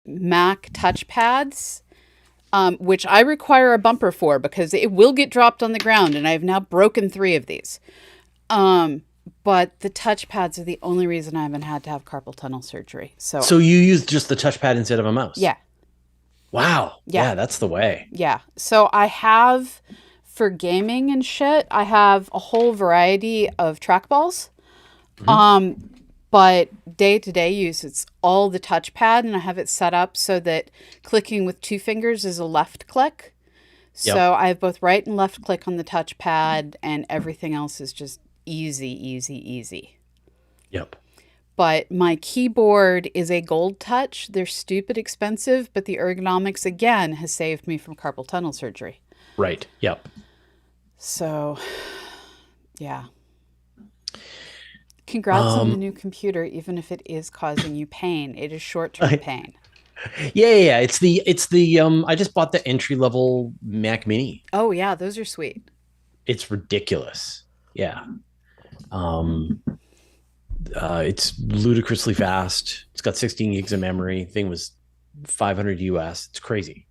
Mac touchpads, which I require a bumper for because it will get dropped on the ground, and I've now broken 3 of these. But the touchpads are the only reason I haven't had to have carpal tunnel surgery. So you use just the touchpad instead of a mouse? Yeah. Wow. Yeah. Yeah, that's the way. Yeah. So I have, for gaming and shit, I have a whole variety of trackballs. But day-to-day use, it's all the touchpad, and I have it set up so that clicking with 2 fingers is a left click. Yep. So I have both right and left click on the touchpad, and everything else is just easy, easy, easy. Yep. But my keyboard is a Gold Touch. They're stupid expensive, but the ergonomics, again, has saved me from carpal tunnel surgery. Right. Yep. So, yeah. Congrats on the Um, new computer, even if it is causing you pain. It is short-term pain. yeah. It's the I just bought the entry level Mac Mini. Oh, yeah, those are sweet. It's ridiculous. Yeah. Um, it's ludicrously fast. It's got 16 gigs of memory. Thing was 500 US. It's crazy.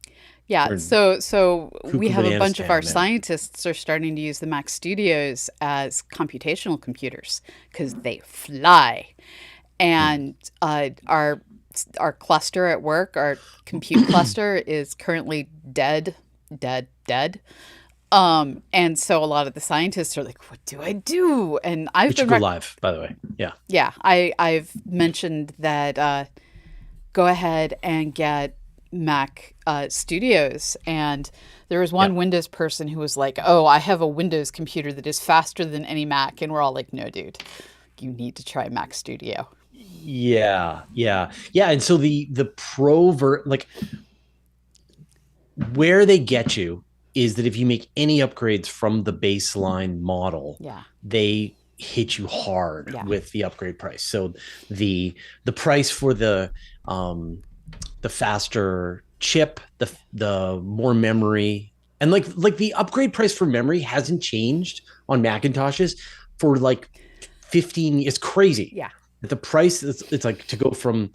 Yeah, We're so we cuckoo have a bananas bunch of our town, man. scientists are starting to use the Mac Studios as computational computers because they fly. And our cluster at work, our compute cluster, is currently dead, dead, dead. And so a lot of the scientists are like, "What do I do?" And I've It should been, go live, by the way. Yeah. yeah, I've mentioned that go ahead and get Mac Studios. And there was Yeah. one Windows person who was like, "Oh, I have a Windows computer that is faster than any Mac," and we're all like, "No, dude, you need to try Mac Studio." Yeah. And so the like where they get you is that if you make any upgrades from the baseline model, Yeah, they hit you hard yeah. with the upgrade price. So the the price for the faster chip, the more memory, and like the upgrade price for memory hasn't changed on Macintoshes for like 15. It's crazy. Yeah. The price it's like to go from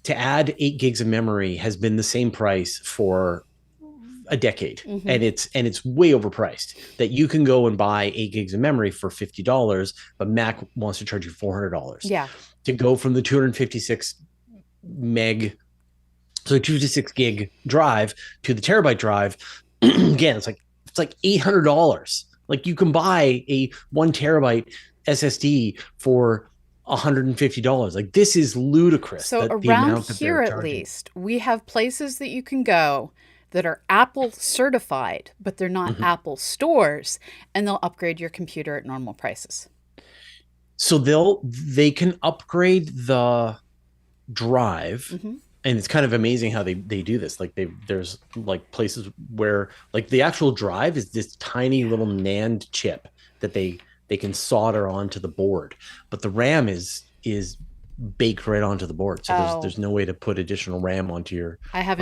to add 8 gigs of memory has been the same price for a decade, Mm-hmm. and it's way overpriced. That you can go and buy 8 gigs of memory for $50, but Mac wants to charge you $400 Yeah. to go from the 256 meg, so 256 gig drive to the terabyte drive. Again, it's like $800. Like you can buy a 1 terabyte SSD for $150. Like this is ludicrous So that the around amount that here, they're at charging. least, we have places that you can go that are Apple certified, but they're not Mhm. Apple stores, and they'll upgrade your computer at normal prices. So they can upgrade the drive, Hmm. and it's kind of amazing how they do this. Like there's like places where like the actual drive is this tiny Yeah. little NAND chip that they can solder onto the board, but the RAM is baked right onto the board. So there's Oh, there's no way to put additional RAM I haven't onto your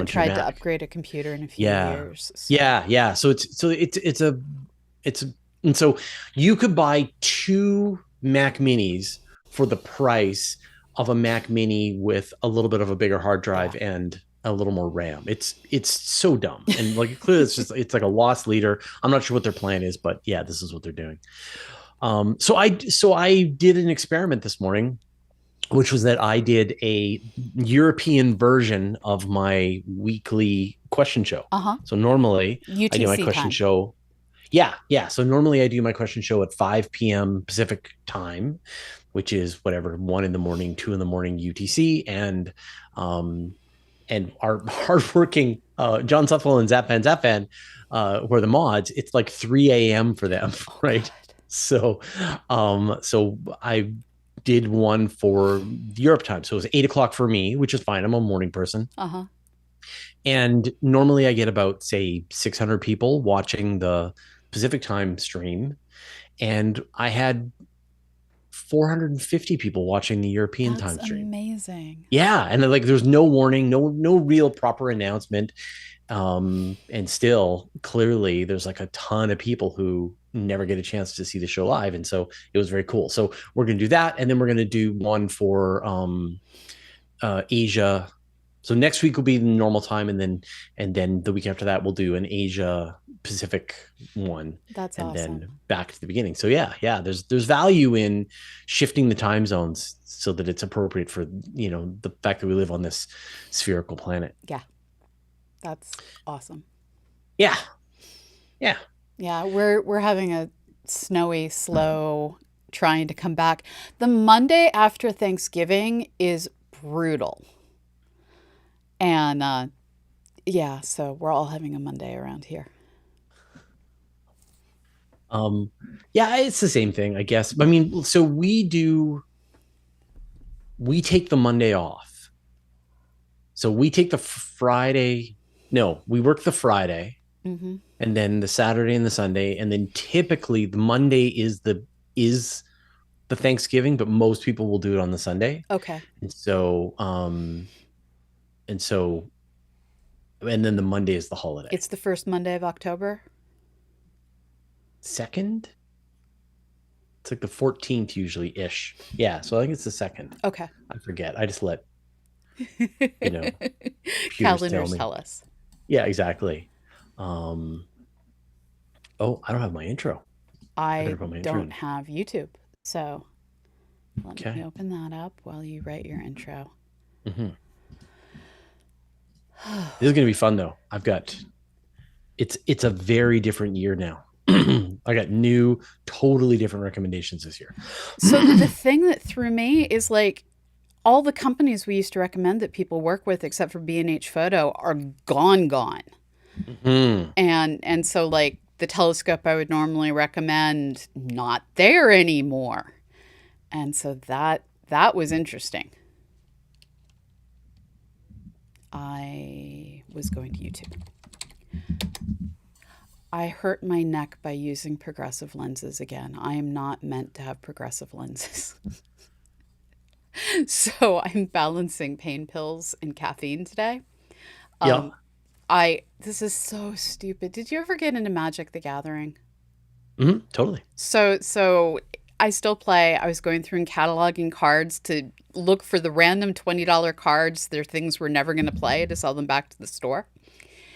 tried to Mac. upgrade a computer in a few Yeah. years. So, Yeah. So it's and so you could buy 2 Mac Minis for the price of a Mac Mini with a little bit of a bigger hard yeah. drive and a little more RAM. It's so dumb. And like clearly it's like a loss leader. I'm not sure what their plan is, but yeah, this is what they're doing. So I did an experiment this morning, which was that I did a European version of my weekly question show. Uh-huh. So normally I do my UTC question time. show. Yeah. So normally I do my question show at 5 p.m. Pacific time, which is whatever, 1 in the morning, 2 in the morning UTC. And our hardworking John Sutherland and Zap Van who are the mods, it's like 3 a.m. for them, Oh, right? God. So I did one for Europe time. So it was 8 o'clock for me, which is fine. I'm a morning person. Uh-huh. And normally I get about, say, 600 people watching the Pacific time stream. And I had 450 people watching the European That's time stream. amazing. Yeah. And then, like, there's no warning, no real proper announcement. And still, clearly, there's like a ton of people who never get a chance to see the show live. And so it was very cool. So we're going to do that. And then we're going to do one for Asia So next week will be the normal time, and then the week after that we'll do an Asia Pacific one, That's and awesome. then back to the beginning. So yeah, there's value in shifting the time zones so that it's appropriate for the fact that we live on this spherical planet. Yeah, that's awesome. Yeah, yeah. Yeah, we're having a snowy, slow trying to come back. The Monday after Thanksgiving is brutal. And yeah, so we're all having a Monday around here. Um, yeah, it's the same thing, I guess. I mean, so we take the Monday off. So we take the Friday. No, we work the Friday, Mm-hmm. and then the Saturday and the Sunday, and then typically the Monday is the Thanksgiving, but most people will do it on the Sunday. Okay. And so and so and then the Monday is the holiday. It's the first Monday of October. Second? It's like the 14th usually ish. Yeah, so I think it's the second. Okay. I forget. I just let you know computers tell Calendars me. tell us. Yeah, exactly. Um oh, I don't have my intro. I better I put my intro don't in. have YouTube, so let me Okay. open that up while you write your intro. Hmm. This is gonna be fun though. It's a very different year now. I got new, totally different recommendations this year. So the thing that threw me is like all the companies we used to recommend that people work with, except for B&H Photo, are gone. Hmm. And so like the telescope I would normally recommend, not there anymore. And so that was interesting. I was going to YouTube. I hurt my neck by using progressive lenses again. I am not meant to have progressive lenses. So I'm balancing pain pills and caffeine today. Yeah. Um, I this is so stupid. Did you ever get into Magic the Gathering? Totally. So I still play. I was going through and cataloging cards to look for the random $20 cards. They're things we're never going to play to sell them back to the store.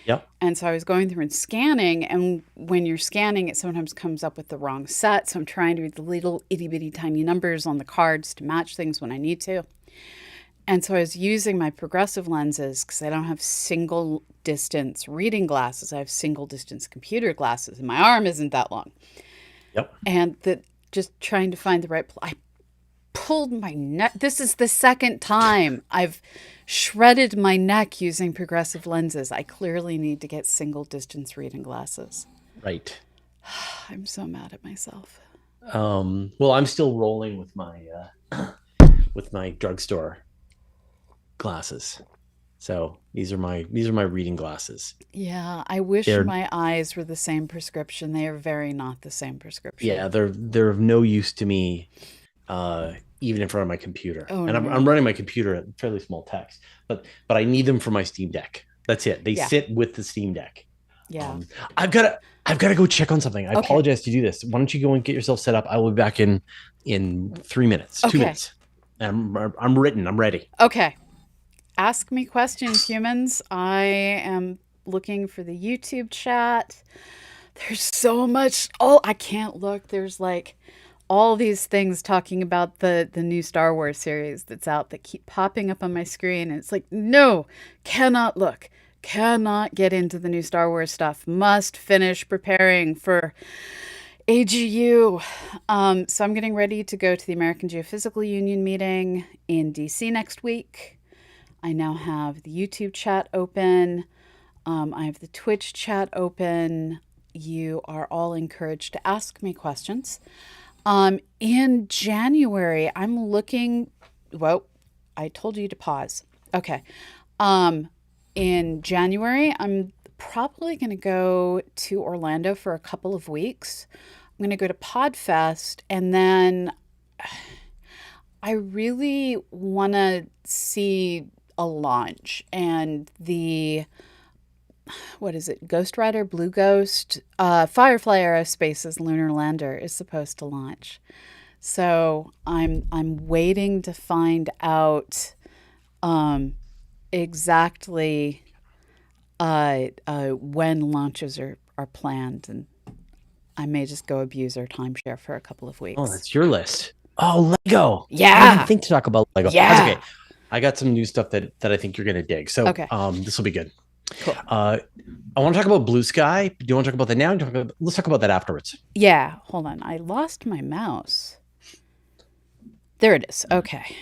Yeah. And so I was going through and scanning, and when you're scanning, it sometimes comes up with the wrong set. So I'm trying to read the little itty bitty tiny numbers on the cards to match things when I need to. And so I was using my progressive lenses because I don't have single distance reading glasses. I have single distance computer glasses, and my arm isn't that long. Yep. And just trying to find the right. I pulled my neck. This is the second time I've shredded my neck using progressive lenses. I clearly need to get single distance reading glasses. Right. I'm so mad at myself. Well, I'm still rolling with my drugstore glasses. So these are my reading glasses. Yeah, I wish They're my eyes were the same prescription. They are very not the same prescription. yeah, they're of no use to me, even in front of my computer. Oh And I'm no. running my computer at fairly small text, but I need them for my Steam Deck. That's it. They Yeah. sit with the Steam Deck. Yeah. Um, I've got to I've got to go check on something. I Okay. apologize to do this. Why don't you go and get yourself set up? I will be back in 3 minutes, Okay. 2 minutes. I'm written. I'm ready. Okay. Ask me questions, humans. I am looking for the YouTube chat. There's so much. Oh, I can't look. There's like all these things talking about the new Star Wars series that's out that keep popping up on my screen. And it's like, no, cannot look. Cannot get into the new Star Wars stuff. Must finish preparing for AGU. So I'm getting ready to go to the American Geophysical Union meeting in DC next week. I now have the YouTube chat open. I have the Twitch chat open. You are all encouraged to ask me questions. In January, I'm looking. Well, I told you to pause. Okay. In January, I'm probably going to go to Orlando for a couple of weeks. I'm going to go to Podfest, and then I really want to see a launch and the what is it? Ghost Rider, Blue Ghost, Firefly Aerospace's lunar lander is supposed to launch. So I'm waiting to find out exactly when launches are planned, and I may just go abuse our timeshare for a couple of Oh, weeks. that's your list. Oh, Lego. I didn't even Yeah. think to talk about Lego. That's Yeah. okay. I got some new stuff that I think you're gonna dig. So Okay. this will be good. Cool. I want to talk about Blue Sky. Do you want to talk about that now? Let's talk about that afterwards. Yeah. Hold on. I lost my mouse. There it is. Okay.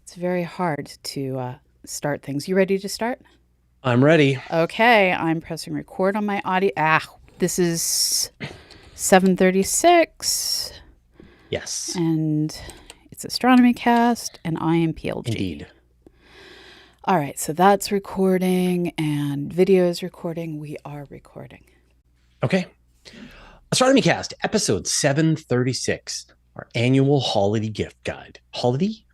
It's very hard to start things. You ready to start? I'm ready. Okay. I'm pressing record on my audio. This is 7:36. Yes. And it's Astronomy Cast, and I am PLG. Indeed. All right, so that's recording, and video is recording. We are recording. Okay. Astronomy Cast, episode 736, our annual holiday gift guide. Holiday?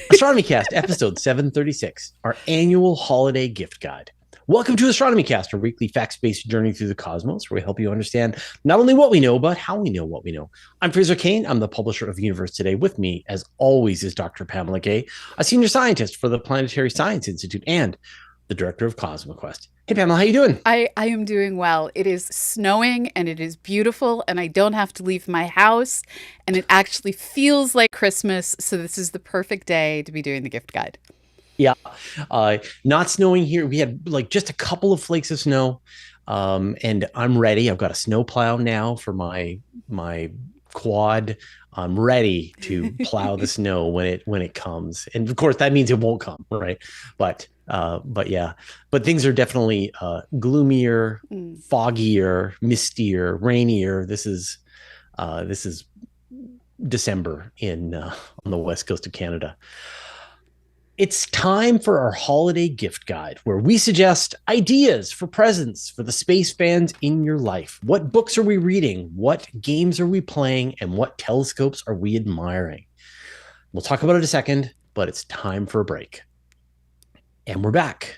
Astronomy Cast, episode 736, our annual holiday gift guide. Welcome to Astronomy Cast, our weekly facts-based journey through the cosmos, where we help you understand not only what we know, but how we know what we know. I'm Fraser Cain. I'm the publisher of Universe Today. With me, as always, is Dr. Pamela, a senior scientist for the Planetary Science Institute and the director of CosmoQuest. Hey, Pamela, how you doing? I am doing well. It is snowing, and it is beautiful, and I don't have to leave my house, and it actually feels like Christmas, so this is the perfect day to be doing the gift guide. Yeah. Not snowing here. We had like just a couple of flakes of snow. And I'm ready. I've got a snow plow now for my quad. I'm ready to plow the snow when it comes. And of course that means it won't come, right? But yeah. But things are definitely gloomier, foggier, mistier, rainier. This is December on the west coast of Canada. It's time for our holiday gift guide, where we suggest ideas for presents for the space fans in your life. What books are we reading? What games are we playing? And what telescopes are we admiring? We'll talk about it in a second, but it's time for a break. And we're back.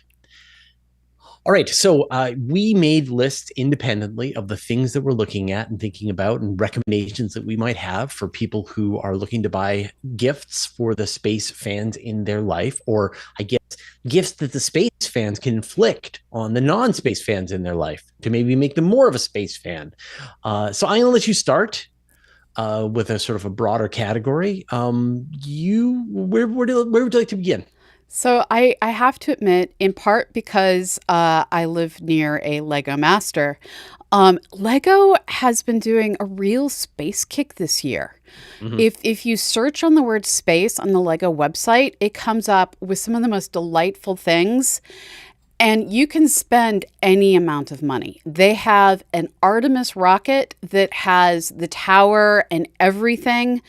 All right, so we made lists independently of the things that we're looking at and thinking about and recommendations that we might have for people who are looking to buy gifts for the space fans in their life, or I guess gifts that the space fans can inflict on the non-space fans in their life to maybe make them more of a space fan. So I'm going to let you start with a sort of a broader category. Where would you like to begin? So I have to admit, in part because I live near a Lego master, Lego has been doing a real space kick this year. Mm-hmm. If you search on the word space on the Lego website, it comes up with some of the most delightful things. And you can spend any amount of money. They have an Artemis rocket that has the tower and everything.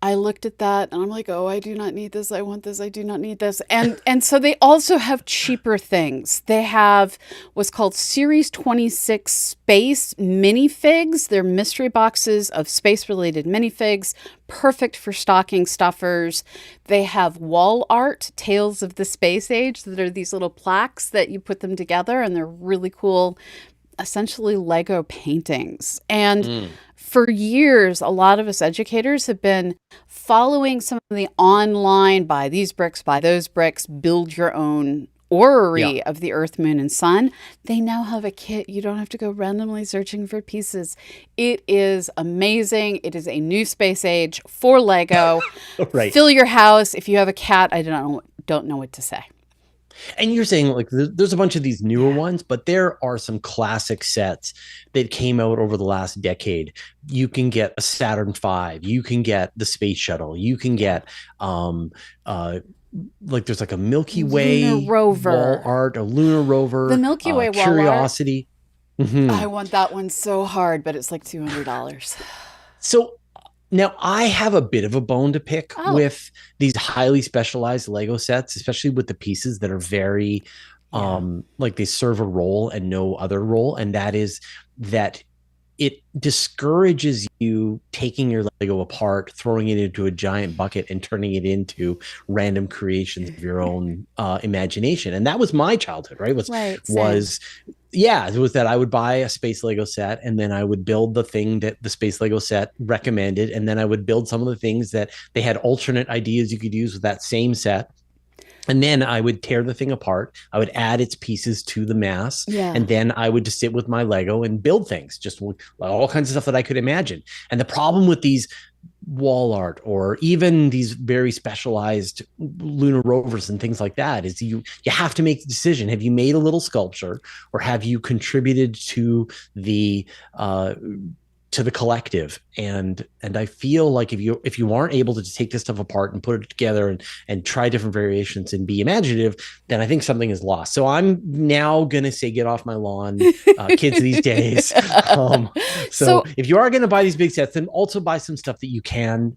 I looked at that and I'm like, oh, I do not need this. I want this. I do not need this. And so they also have cheaper things. They have what's called Series 26 Space minifigs. They're mystery boxes of space-related minifigs, perfect for stocking stuffers. They have wall art, Tales of the Space Age, that are these little plaques that you put them together, and they're really cool, essentially Lego paintings. And for years, a lot of us educators have been following some of the online buy these bricks, buy those bricks, build your own orrery of the Earth, Moon, and Sun. They now have a kit. You don't have to go randomly searching for pieces. It is amazing. It is a new space age for Lego. Right. Fill your house. If you have a cat, I don't know what to say. And you're saying like there's a bunch of these newer ones, but there are some classic sets that came out over the last decade. You can get a Saturn V, you can get the space shuttle, you can get like there's like a Milky Way Lunar rover wall art, a lunar rover, the Milky Way wall Curiosity. Art. Mm-hmm. I want that one so hard, but it's like $200. So now I have a bit of a bone to pick with these highly specialized Lego sets, especially with the pieces that are very like they serve a role and no other role. And that is that it discourages you taking your Lego apart, throwing it into a giant bucket and turning it into random creations of your own imagination. And that was my childhood, right? It was that I would buy a space Lego set and then I would build the thing that the space Lego set recommended. And then I would build some of the things that they had alternate ideas you could use with that same set. And then I would tear the thing apart. I would add its pieces to the mass. Yeah. And then I would just sit with my Lego and build things, just all kinds of stuff that I could imagine. And the problem with these wall art or even these very specialized lunar rovers and things like that is you have to make the decision. Have you made a little sculpture, or have you contributed to the collective? And I feel like if you aren't able to take this stuff apart and put it together and try different variations and be imaginative, then I think something is lost. So I'm now gonna say, get off my lawn, kids these days. So if you are gonna buy these big sets, then also buy some stuff that you can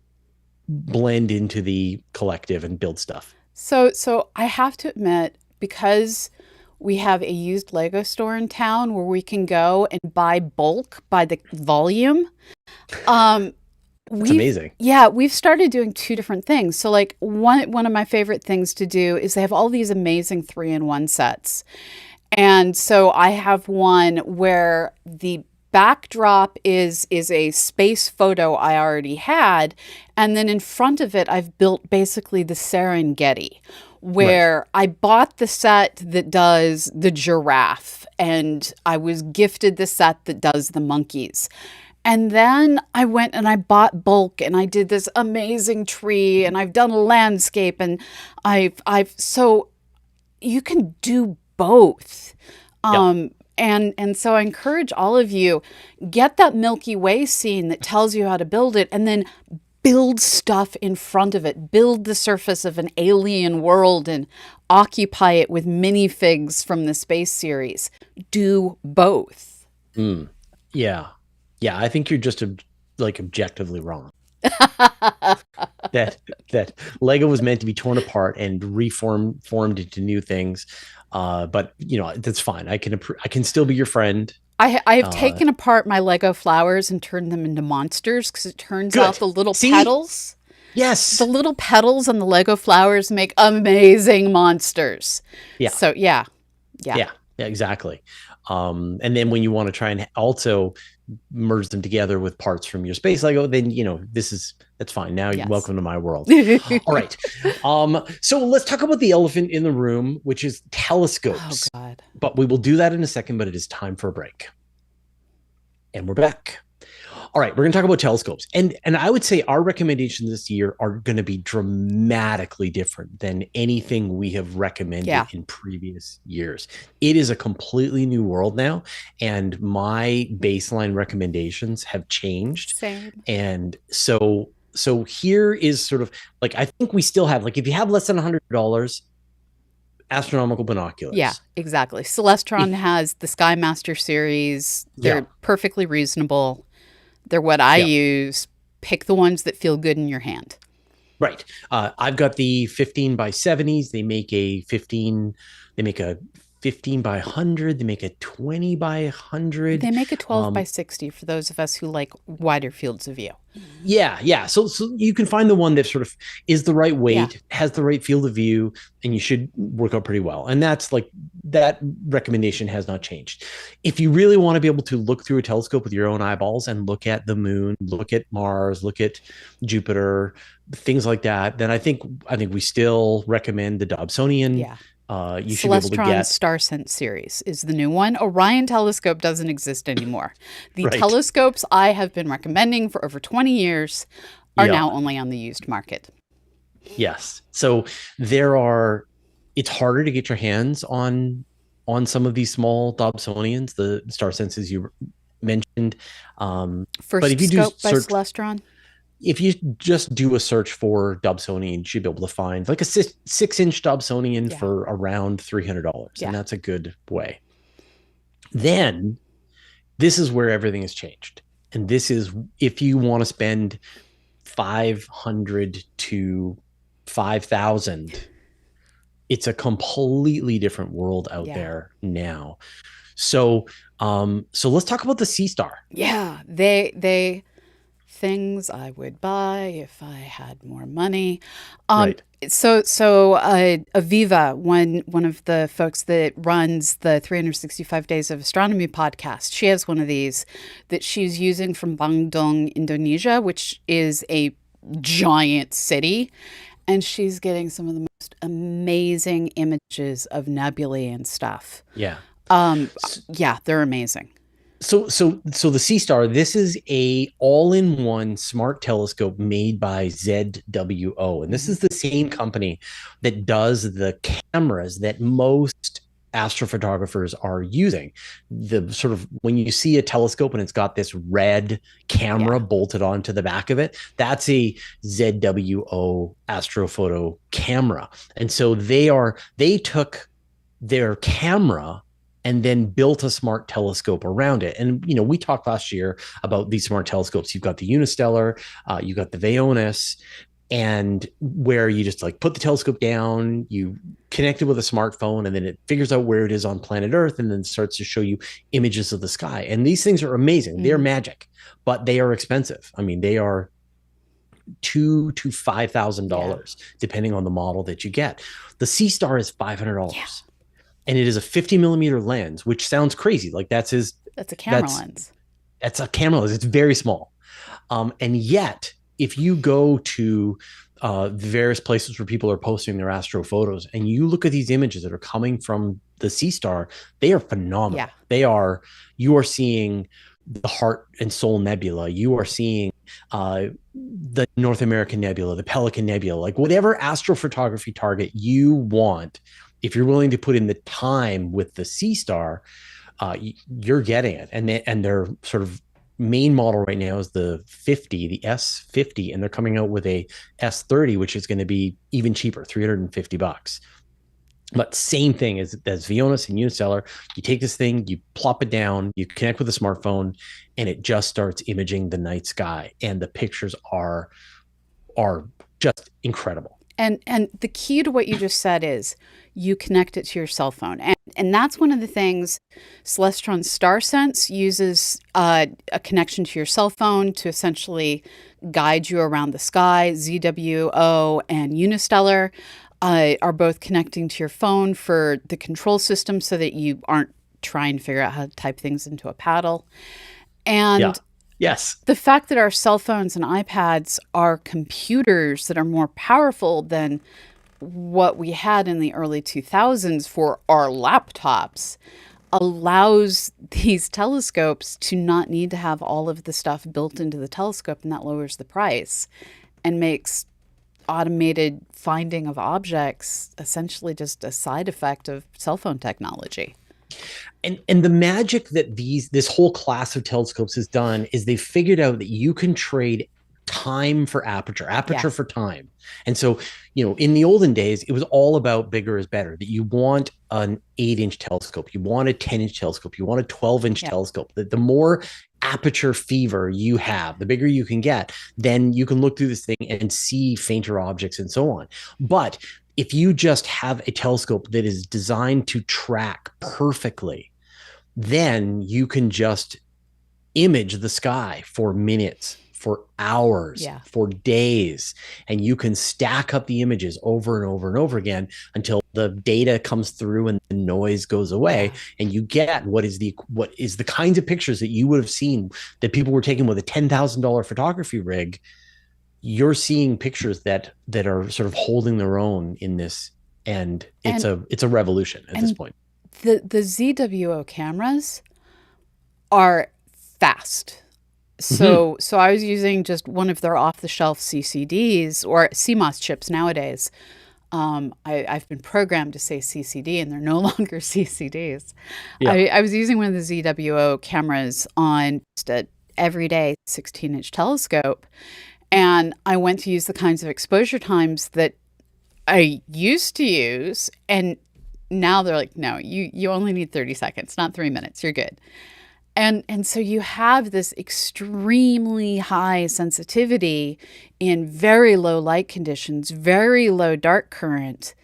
blend into the collective and build stuff. So I have to admit, because we have a used Lego store in town where we can go and buy bulk by the volume. That's amazing. Yeah, we've started doing two different things. So like one of my favorite things to do is they have all these amazing 3-in-1 sets. And so I have one where the backdrop is a space photo I already had, and then in front of it I've built basically the Serengeti, where I bought the set that does the giraffe and I was gifted the set that does the monkeys. And then I went and I bought bulk and I did this amazing tree and I've done a landscape, and so you can do both. And so I encourage all of you, get that Milky Way scene that tells you how to build it, and then build stuff in front of it. Build the surface of an alien world and occupy it with minifigs from the space series. Do both. Yeah. I think you're just objectively wrong. that Lego was meant to be torn apart and formed into new things. But that's fine. I can still be your friend. I have taken apart my Lego flowers and turned them into monsters, because it turns out the little petals. Yes. The little petals on the Lego flowers make amazing monsters. Yeah. So yeah, exactly. And then when you want to try and also merge them together with parts from your space Lego, then that's fine. Now you're welcome to my world. All right. So let's talk about the elephant in the room, which is telescopes. Oh God. But we will do that in a second, but it is time for a break. And we're back. All right, we're going to talk about telescopes. And I would say our recommendations this year are going to be dramatically different than anything we have recommended in previous years. It is a completely new world now, and my baseline recommendations have changed. Same. And so here is sort of like, I think we still have, like, if you have less than $100, astronomical binoculars. Yeah, exactly. Celestron has the Skymaster series. They're perfectly reasonable. They're what I use. Pick the ones that feel good in your hand. Right. I've got the 15 by 70s. They make a 15 by 100. They make a 20 by 100. They make a 12 by 60 for those of us who like wider fields of view. Yeah. So you can find the one that sort of is the right weight, has the right field of view, and you should work out pretty well. And that's like, that recommendation has not changed. If you really want to be able to look through a telescope with your own eyeballs and look at the moon, look at Mars, look at Jupiter, things like that, then I think we still recommend the Dobsonian. Yeah. You should be able to get StarSense series is the new one. Orion telescope doesn't exist anymore. The telescopes I have been recommending for over 20 years are now only on the used market. Yes. So it's harder to get your hands on some of these small Dobsonians, the StarSenses you mentioned. First but if you scope do by Celestron. If you just do a search for Dobsonian, you should be able to find like a 6-inch Dobsonian for around $300. And that's a good way. Then this is where everything has changed. And this is, if you want to spend $500 to $5,000, it's a completely different world out there now. So let's talk about the Sea Star. Yeah, they things I would buy if I had more money. So Aviva, one of the folks that runs the 365 Days of Astronomy podcast, she has one of these that she's using from Bandung, Indonesia, which is a giant city. And she's getting some of the most amazing images of nebulae and stuff. Yeah. Um, yeah, they're amazing. So the Sea Star, this is a all-in-one smart telescope made by ZWO, and this Hmm. is the same company that does the cameras that most astrophotographers are using. The sort of when you see a telescope and it's got this red camera Yeah. bolted onto the back of it, that's a ZWO astrophoto camera. And so they took their camera and then built a smart telescope around it. And we talked last year about these smart telescopes. You've got the Unistellar, you've got the Vaonis, and where you just like put the telescope down, you connect it with a smartphone, and then it figures out where it is on planet Earth, and then starts to show you images of the sky. And these things are amazing. They're Hmm. magic, but they are expensive. I mean, they are $2,000 to Yeah. $5,000 depending on the model that you get. The Sea Star is Yeah. $500, and it is a 50 millimeter lens, which sounds crazy. Like That's a camera that's lens. that's a camera lens. It's very small, and yet if you go to the various places where people are posting their astro photos, and you look at these images that are coming from the Sea Star, they are Yeah. phenomenal. You are seeing the Heart and Soul Nebula. You are seeing the North American Nebula, the Pelican Nebula, like whatever astrophotography target you want. If you're willing to put in the time with the Sea Star, you're getting it. And their sort of main model right now is the 50, the S50, and they're coming out with a S30, which is going to be even cheaper, $350. But same thing as Vaonis and Unistellar. You take this thing, you plop it down, you connect with a smartphone, and it just starts imaging the night sky. And the pictures are just incredible. And the key to what you just said is you connect it to your cell phone. And that's one of the things Celestron Star Sense uses a connection to your cell phone to essentially guide you around the sky. ZWO and Unistellar are both connecting to your phone for the control system so that you aren't trying to figure out how to type things into a paddle. Yeah. And Yes. the fact that our cell phones and iPads are computers that are more powerful than what we had in the early 2000s for our laptops allows these telescopes to not need to have all of the stuff built into the telescope, and that lowers the price and makes automated finding of objects essentially just a side effect of cell phone technology. And the magic that this whole class of telescopes has done is they've figured out that you can trade time for aperture, Yeah. aperture for time. And so, in the olden days, it was all about bigger is better, that you want an 8-inch telescope, you want a 10-inch telescope, you want a 12-inch Yeah. telescope. That the more aperture fever you have, the bigger you can get, then you can look through this thing and see fainter objects and so on. But if you just have a telescope that is designed to track perfectly, then you can just image the sky for minutes, for hours, Yeah. for days, and you can stack up the images over and over and over again until the data comes through and the noise goes away. Yeah. And you get what is the kinds of pictures that you would have seen that people were taking with a $10,000 photography rig. You're seeing pictures that are sort of holding their own in this, and it's And a revolution at this and point. the ZWO cameras are fast. Mm-hmm. So I was using just one of their off the shelf CCDs or CMOS chips nowadays. I've been programmed to say CCD, and they're no longer CCDs. Yeah. I was using one of the ZWO cameras on just a everyday 16-inch telescope, and I went to use the kinds of exposure times that I used to use, and now they're like, no, you only need 30 seconds, not 3 minutes. You're good. And so you have this extremely high sensitivity in very low light conditions, very low dark current,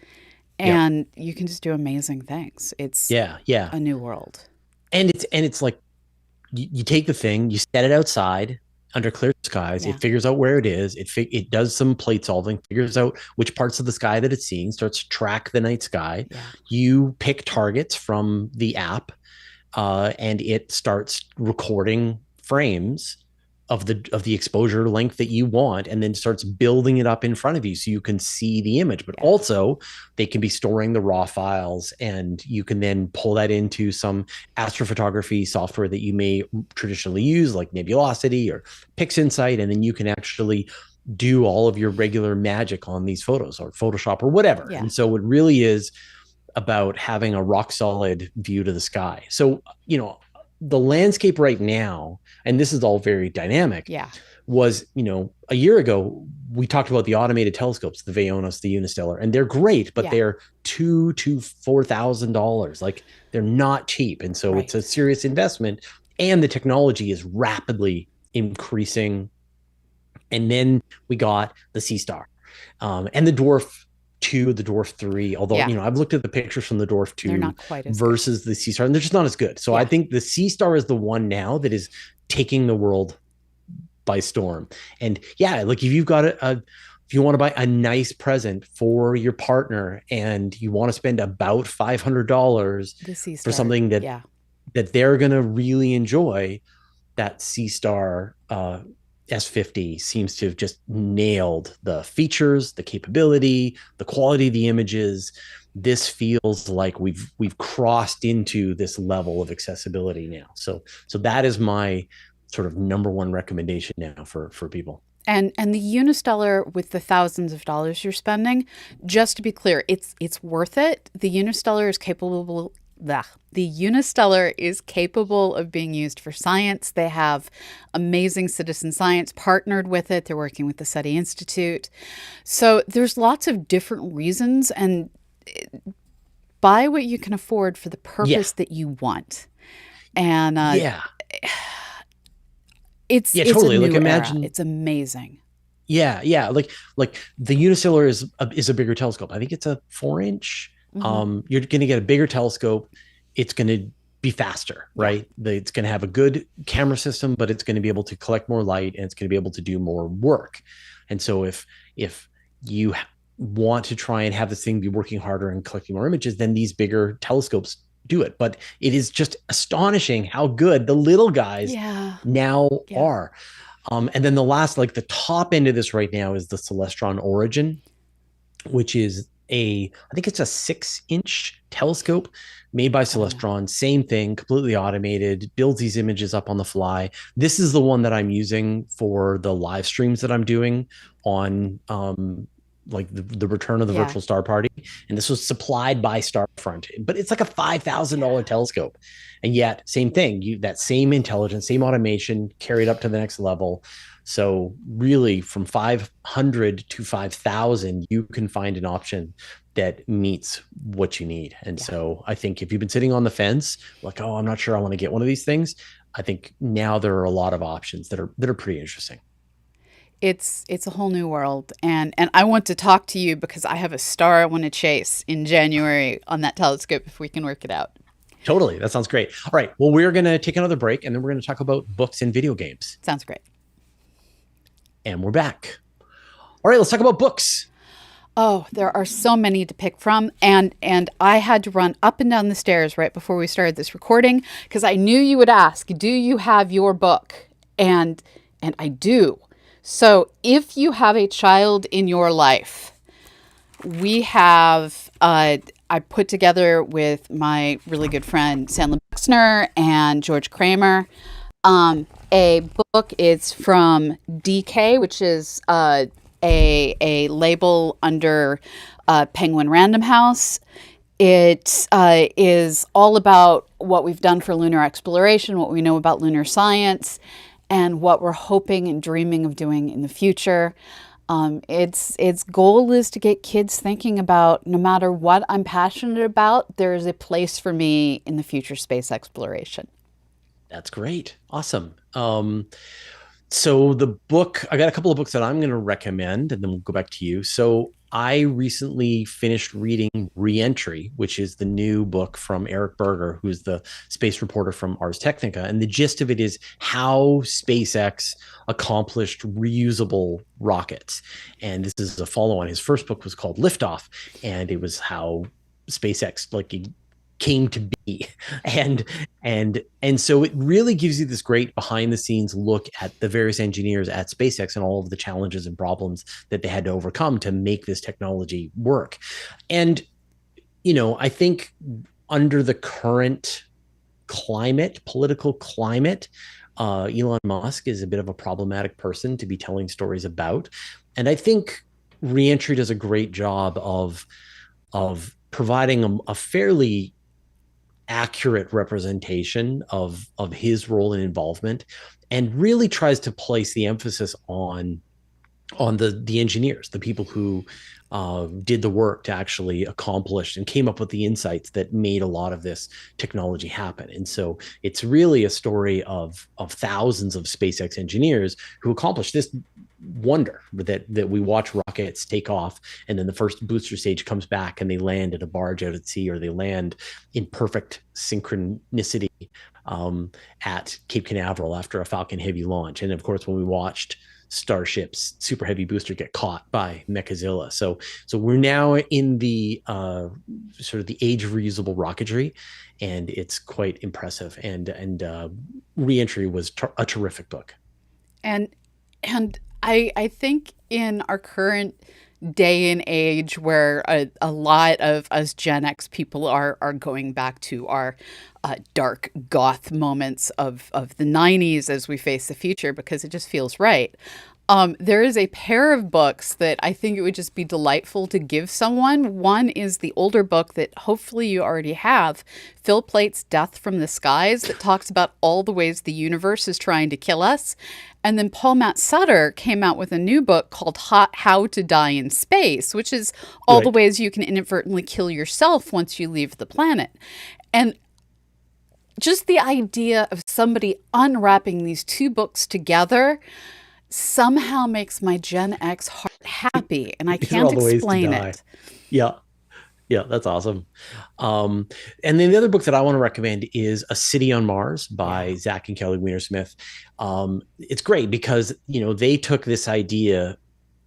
Yeah. and you can just do amazing things. It's Yeah. Yeah. a new world. And it's like you take the thing, you set it outside under clear skies. Yeah. It figures out where it is. It does some plate solving, figures out which parts of the sky that it's seeing, starts to track the night sky. Yeah. You pick targets from the app, and it starts recording frames of the exposure length that you want, and then starts building it up in front of you so you can see the image. But also they can be storing the raw files, and you can then pull that into some astrophotography software that you may traditionally use, like Nebulosity or PixInsight, and then you can actually do all of your regular magic on these photos, or Photoshop or whatever. And so it really is about having a rock solid view to the sky. So, the landscape right now, and this is all very dynamic, was, a year ago, we talked about the automated telescopes, the Vaonos, the Unistellar, and they're great, but they're $2,000 to $4,000. Like, they're not cheap. And so it's a serious investment, and the technology is rapidly increasing. And then we got the Sea Star, and the Dwarf 2, the Dwarf 3, although, I've looked at the pictures from the Dwarf 2 versus the Sea Star, and they're just not as good. So I think the Sea Star is the one now that is taking the world by storm. And like, if you've got if you want to buy a nice present for your partner and you want to spend about $500 for something that they're going to really enjoy, that Sea Star S50 seems to have just nailed the features, the capability, the quality of the images. This feels like we've crossed into this level of accessibility now. So that is my sort of number one recommendation now for people. And the Unistellar, with the thousands of dollars you're spending, just to be clear, it's worth it. The Unistellar is capable of being used for science. They have amazing citizen science partnered with it. They're working with the SETI Institute. So there's lots of different reasons, and buy what you can afford for the purpose that you want. And it's totally. a new like, imagine era. It's amazing. Like the Unistellar is a bigger telescope. I think it's a 4-inch. You're going to get a bigger telescope. It's going to be faster, right? It's going to have a good camera system, but it's going to be able to collect more light, and it's going to be able to do more work. And so if you want to try and have this thing be working harder and collecting more images, then these bigger telescopes do it. But it is just astonishing how good the little guys now are. And then the last, like the top end of this right now, is the Celestron Origin, which is I think it's a 6-inch telescope made by Celestron. Same thing, completely automated, builds these images up on the fly. This is the one that I'm using for the live streams that I'm doing on like the return of the virtual star party. And this was supplied by Starfront, but it's like a $5,000 telescope. And yet, same thing, that same intelligence, same automation carried up to the next level. So really, from 500 to 5,000, you can find an option that meets what you need. And so I think if you've been sitting on the fence, like, I'm not sure I want to get one of these things, I think now there are a lot of options that are pretty interesting. It's a whole new world. And I want to talk to you because I have a star I want to chase in January on that telescope, if we can work it out. Totally. That sounds great. All right. Well, we're going to take another break, and then we're going to talk about books and video games. Sounds great. And we're back. All right, let's talk about books. Oh, there are so many to pick from. And I had to run up and down the stairs right before we started this recording because I knew you would ask, do you have your book? And I do. So if you have a child in your life, we have, I put together with my really good friend, Sandra Baxner and George Kramer, a book. It's from DK, which is a label under Penguin Random House. It is all about what we've done for lunar exploration, what we know about lunar science, and what we're hoping and dreaming of doing in the future. Its goal is to get kids thinking about, no matter what I'm passionate about, there is a place for me in the future space exploration. That's great. Awesome. So the book, I got a couple of books that I'm going to recommend, and then we'll go back to you. So I recently finished reading Re-Entry, which is the new book from Eric Berger, who's the space reporter from Ars Technica. And the gist of it is how SpaceX accomplished reusable rockets. And this is a follow-on. His first book was called Liftoff, and it was how SpaceX came to be. And so it really gives you this great behind the scenes look at the various engineers at SpaceX and all of the challenges and problems that they had to overcome to make this technology work. And I think under the current political climate, Elon Musk is a bit of a problematic person to be telling stories about. And I think Reentry does a great job of providing a fairly accurate representation of his role and involvement, and really tries to place the emphasis on the engineers, the people who did the work to actually accomplish and came up with the insights that made a lot of this technology happen. And so it's really a story of thousands of SpaceX engineers who accomplished this wonder that we watch rockets take off, and then the first booster stage comes back and they land at a barge out at sea, or they land in perfect synchronicity at Cape Canaveral after a Falcon Heavy launch. And of course, when we watched Starship's Super Heavy booster get caught by Mechazilla. So we're now in the sort of the age of reusable rocketry, and it's quite impressive. And Reentry was a terrific book. And I think in our current day and age, where a lot of us Gen X people are going back to our dark goth moments of the 90s as we face the future, because it just feels right. There is a pair of books that I think it would just be delightful to give someone. One is the older book that hopefully you already have, Phil Plate's Death from the Skies, that talks about all the ways the universe is trying to kill us. And then Paul Matt Sutter came out with a new book called How to Die in Space, which is all the ways you can inadvertently kill yourself once you leave the planet. And just the idea of somebody unwrapping these two books together somehow makes my Gen X heart happy, and I can't explain it. Yeah, that's awesome. And then the other book that I want to recommend is A City on Mars by Zach and Kelly Weinersmith. It's great because, they took this idea,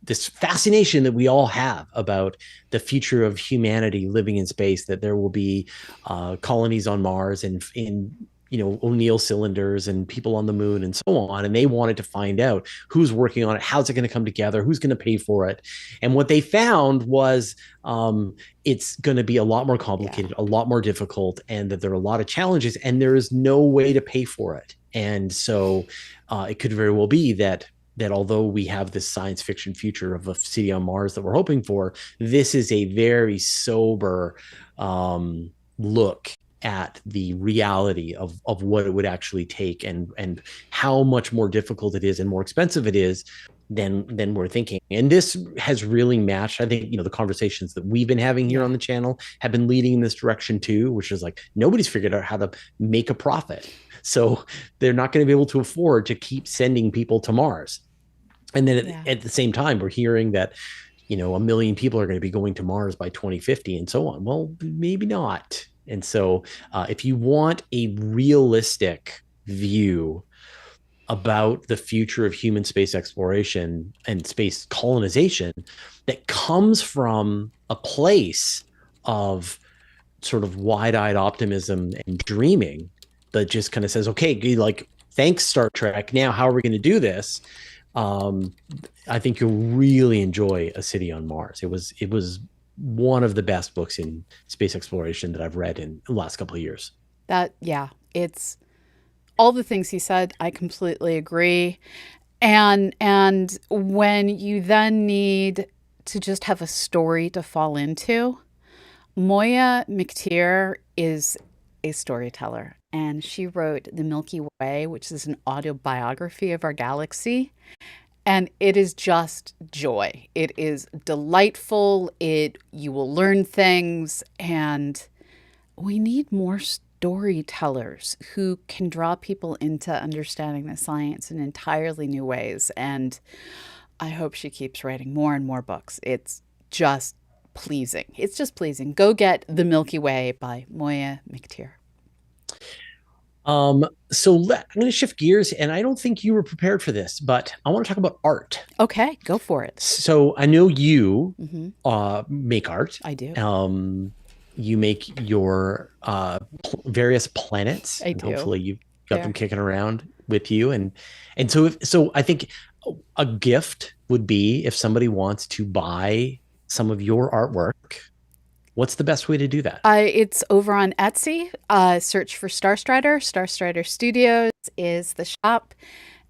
this fascination that we all have about the future of humanity living in space, that there will be colonies on Mars and in O'Neill cylinders and people on the moon and so on. And they wanted to find out who's working on it, how's it going to come together, who's going to pay for it. And what they found was it's going to be a lot more complicated, a lot more difficult, and that there are a lot of challenges, and there is no way to pay for it. And so it could very well be that although we have this science fiction future of a city on Mars that we're hoping for, this is a very sober look at the reality of what it would actually take, and how much more difficult it is and more expensive it is than we're thinking. And this has really matched, I think, the conversations that we've been having here on the channel have been leading in this direction too, which is like, nobody's figured out how to make a profit. So they're not going to be able to afford to keep sending people to Mars. And then at the same time, we're hearing that, 1 million people are going to be going to Mars by 2050 and so on. Well, maybe not. And so if you want a realistic view about the future of human space exploration and space colonization that comes from a place of sort of wide-eyed optimism and dreaming, that just kind of says, okay, like, thanks, Star Trek. Now, how are we going to do this? I think you'll really enjoy A City on Mars. It was one of the best books in space exploration that I've read in the last couple of years. It's all the things he said. I completely agree. And when you then need to just have a story to fall into, Moya McTeer is a storyteller, and she wrote The Milky Way, which is an autobiography of our galaxy. And it is just joy. It is delightful. You will learn things. And we need more storytellers who can draw people into understanding the science in entirely new ways. And I hope she keeps writing more and more books. It's just pleasing. It's just pleasing. Go get The Milky Way by Moya McTeer. So I'm going to shift gears, and I don't think you were prepared for this, but I want to talk about art. Okay, go for it. So I know you make art. I do. you make your various planets, I and do. hopefully you've got them There. kicking around with you. And so I think a gift would be if somebody wants to buy some of your artwork. What's the best way to do that? It's over on Etsy. Search for Starstrider. Starstrider Studios is the shop,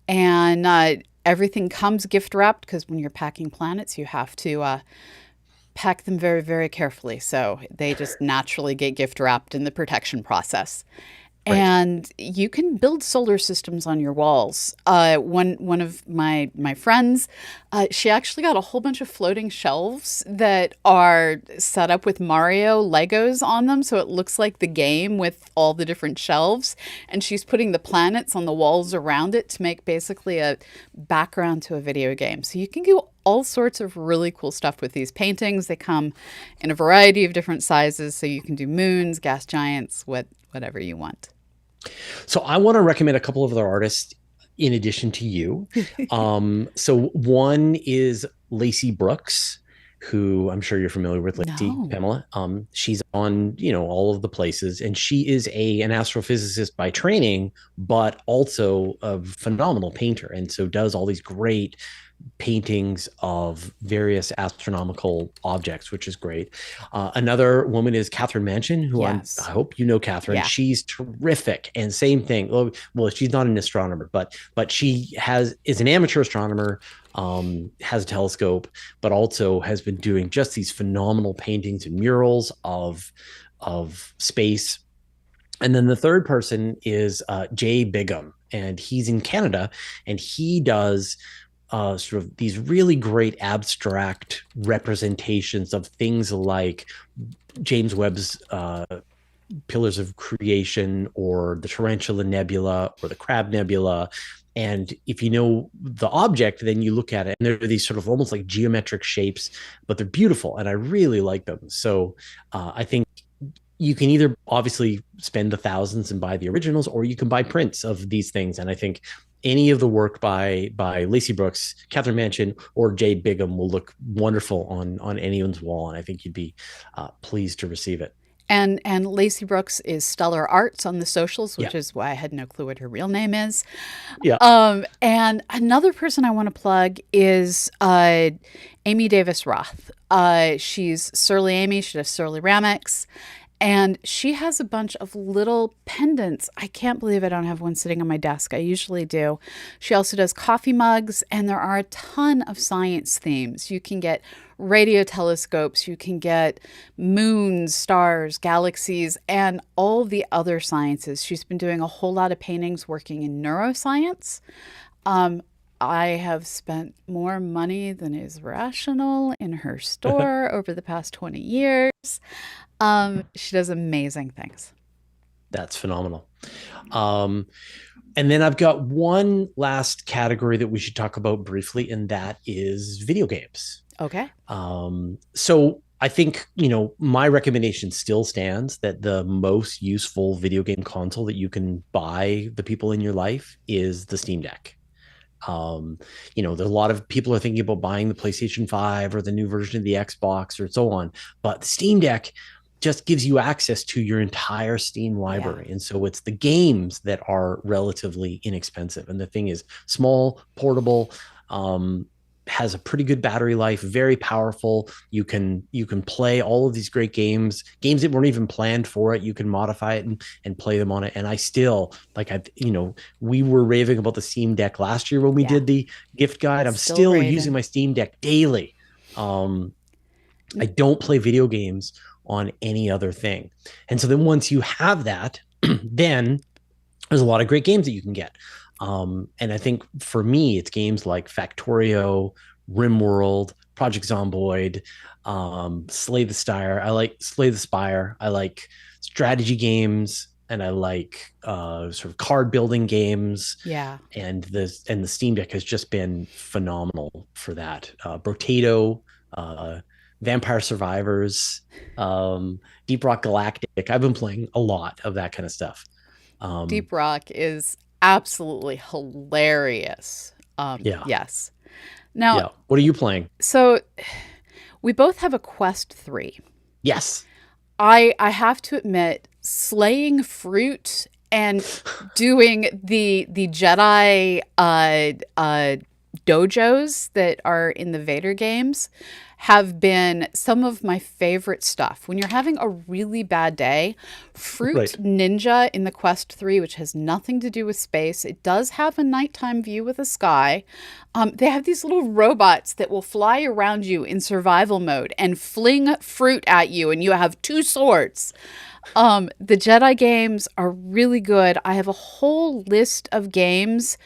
and everything comes gift wrapped because when you're packing planets, you have to pack them very, very carefully. So they just naturally get gift wrapped in the protection process. Right. And you can build solar systems on your walls. One of my friends, she actually got a whole bunch of floating shelves that are set up with Mario Legos on them, so it looks like the game with all the different shelves. And she's putting the planets on the walls around it to make basically a background to a video game. So you can do all sorts of really cool stuff with these paintings. They come in a variety of different sizes, so you can do moons, gas giants, whatever you want. So I want to recommend a couple of other artists in addition to you. So one is Lacey Brooks, who I'm sure you're familiar with, Lacey, No. Pamela. She's on, all of the places, and she is an astrophysicist by training, but also a phenomenal painter, and so does all these great paintings of various astronomical objects, which is great. Another woman is Catherine Mansion, who I Yes. hope you know Catherine. Yeah. She's terrific, and same thing. Well, she's not an astronomer, but she is an amateur astronomer. Has a telescope, but also has been doing just these phenomenal paintings and murals of space. And then the third person is Jay Bigham, and he's in Canada, and he does sort of these really great abstract representations of things like James Webb's Pillars of Creation, or the Tarantula Nebula, or the Crab Nebula. And if you know the object, then you look at it, and they're these sort of almost like geometric shapes, but they're beautiful, and I really like them. So I think you can either obviously spend the thousands and buy the originals, or you can buy prints of these things. And I think any of the work by Lacey Brooks, Catherine Mansion, or Jay Bigham will look wonderful on anyone's wall, and I think you'd be pleased to receive it. And Lacey Brooks is Stellar Arts on the socials, Yeah, which is why I had no clue what her real name is. yeah. And another person I want to plug is Amy Davis Roth. She's Surly Amy. She does Surly Ramix. And she has a bunch of little pendants. I can't believe I don't have one sitting on my desk. I usually do. She also does coffee mugs, and there are a ton of science themes. You can get radio telescopes, you can get moons, stars, galaxies, and all the other sciences. She's been doing a whole lot of paintings working in neuroscience. Um, I have spent more money than is rational in her store over the past 20 years. She does amazing things. That's phenomenal. Um, and then I've got one last category that we should talk about briefly, and that is video games. Okay. So I think, my recommendation still stands that the most useful video game console that you can buy the people in your life is the Steam Deck. There's a lot of people are thinking about buying the PlayStation 5 or the new version of the Xbox or so on, but the Steam Deck just gives you access to your entire Steam Yeah. library. And so it's the games that are relatively inexpensive. And the thing is small, portable, has a pretty good battery life, very powerful. You can play all of these great games that weren't even planned for it. You can modify it and play them on it. And I still like we were raving about the Steam Deck last year when we Yeah. did the gift guide. I'm Still still using raving. my Steam Deck daily. I don't play video games on any other thing. And so then once you have that, then there's a lot of great games that you can get. And I think for me, it's games like Factorio, RimWorld, Project Zomboid, Slay the Spire. I like Slay the Spire. I like strategy games, and I like sort of card building games. Yeah. And the Steam Deck has just been phenomenal for that. Brotato, uh, Vampire Survivors, Deep Rock Galactic. I've been playing a lot of that kind of stuff. Um, Deep Rock is absolutely hilarious. yeah, Yes. Now, yeah. What are you playing? so we both have a Quest 3. Yes. I have to admit, slaying fruit and doing the Jedi dojos that are in the Vader games have been some of my favorite stuff. When you're having a really bad day, Fruit Right. Ninja in the Quest 3, which has nothing to do with space, it does have a nighttime view with the sky. They have these little robots that will fly around you in survival mode and fling fruit at you, and you have two swords. The Jedi games are really good. I have a whole list of games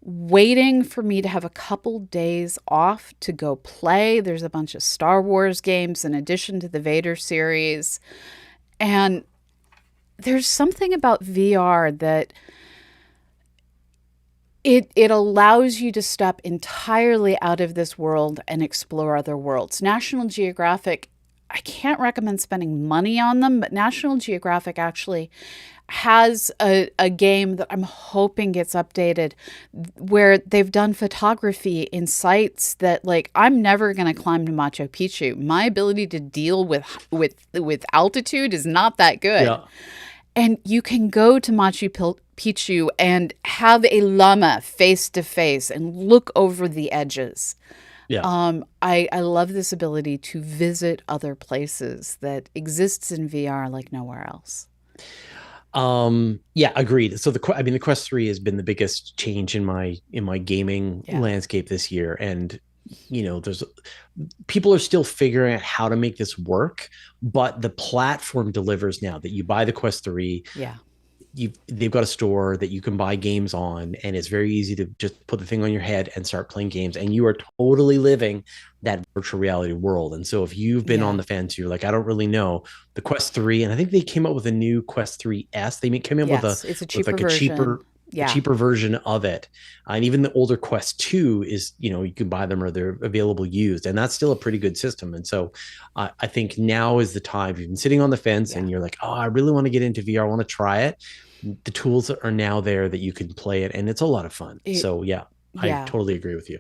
waiting for me to have a couple days off to go play. There's a bunch of Star Wars games in addition to the Vader series. And there's something about VR that it allows you to step entirely out of this world and explore other worlds. National Geographic, I can't recommend spending money on them, but National Geographic actually has a game that I'm hoping gets updated where they've done photography in sites that, like, I'm never going to climb to Machu Picchu. My ability to deal with altitude is not that good. Yeah. And you can go to Picchu and have a llama face to face and look over the edges. Yeah. I love this ability to visit other places that exists in VR like nowhere else. Yeah, agreed. So the Quest 3 has been the biggest change in my gaming Yeah. landscape this year. And there's people are still figuring out how to make this work, but the platform delivers now that you buy the Quest 3. Yeah. They've got a store that you can buy games on, and it's very easy to just put the thing on your head and start playing games, and you are totally living that virtual reality world. And so if you've been on Yeah. the fence, you're like, I don't really know, the Quest 3, and I think they came up with a new Quest 3S. They came up with Yes, it's a cheaper like a version. Yeah. cheaper version of it. And even the older Quest 2 is, you can buy them or they're available used, and that's still a pretty good system. And so I think now is the time. If you've been sitting on the fence Yeah. and you're like, oh, I really want to get into VR, I want to try it. The tools are now there that you can play it, and it's a lot of fun. So yeah, I Yeah. totally agree with you.